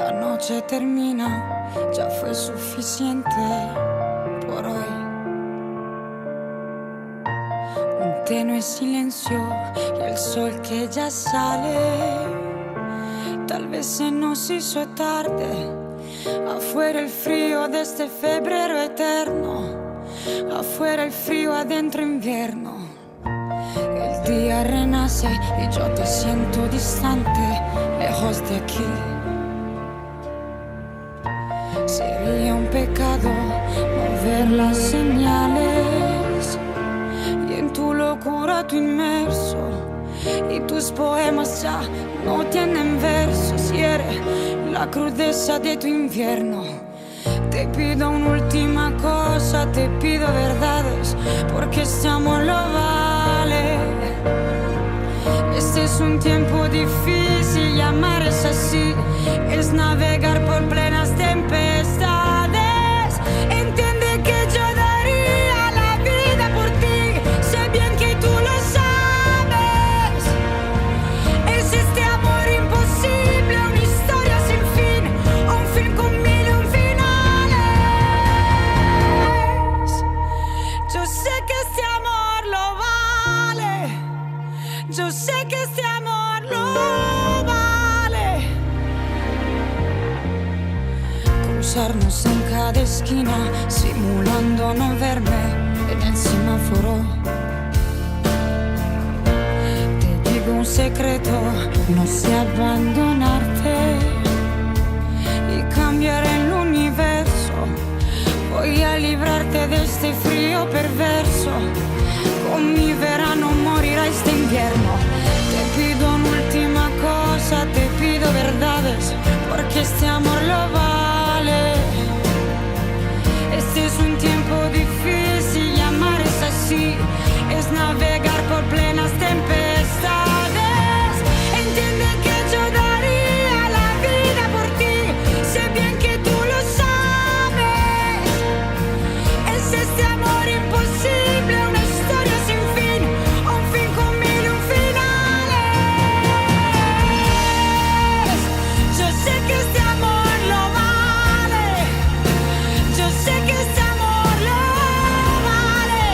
La noche termina, ya fue suficiente por hoy. Un tenue silencio y el sol que ya sale. Tal vez se nos hizo tarde. Afuera el frío de este febrero eterno. Afuera el frío, adentro invierno. El día renace y yo te siento distante, lejos de aquí. Sería un pecado no ver las señales. Y en tu locura tú inmerso. Y tus poemas ya no tienen versos. Y eres la crudeza de tu invierno. Te pido una última cosa, te pido verdades, porque este amor lo vale. Este es un tiempo difícil y amar es así, es navegar por plenas tempestades. Entiende que yo daría la vida por ti, sé bien que tú lo sabes. Es este amor imposible, una historia sin fin, un fin con mil y un finales. Yo sé que este amor lo vale. Yo sé que este amor lo vale. Cruzarnos en cada esquina, simulando no verme en el semáforo. Te digo un secreto, no sé abandonarte y cambiar el universo. Voy a librarte de este frío perverso. Con mi verano morirá este invierno. Te pido una última cosa, te pido verdades, porque este amor lo vale. Este es un tiempo difícil y amar es así, es navegar por plenas tempestades. Entiende que yo daría la vida por ti, sé bien que tú lo sabes. Es este amor imposible, una historia sin fin, un fin con mil y un finales. Yo sé que este amor lo vale. Yo sé que este amor lo vale.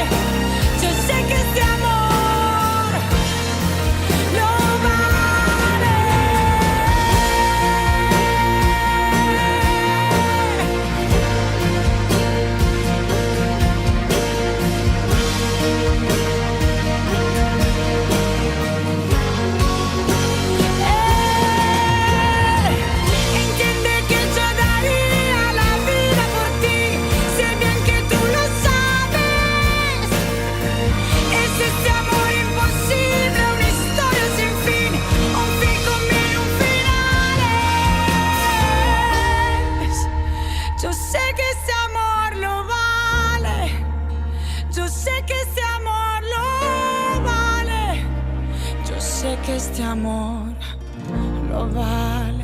Yo sé que este amor lo vale. Entiende que yo daría la vida por ti, sé bien que tú lo sabes. Es este amor imposible, una historia sin fin, un fin con mil y un finales. Yo sé que este amor lo vale. Yo sé que este amor lo vale. Yo sé que este amor lo vale.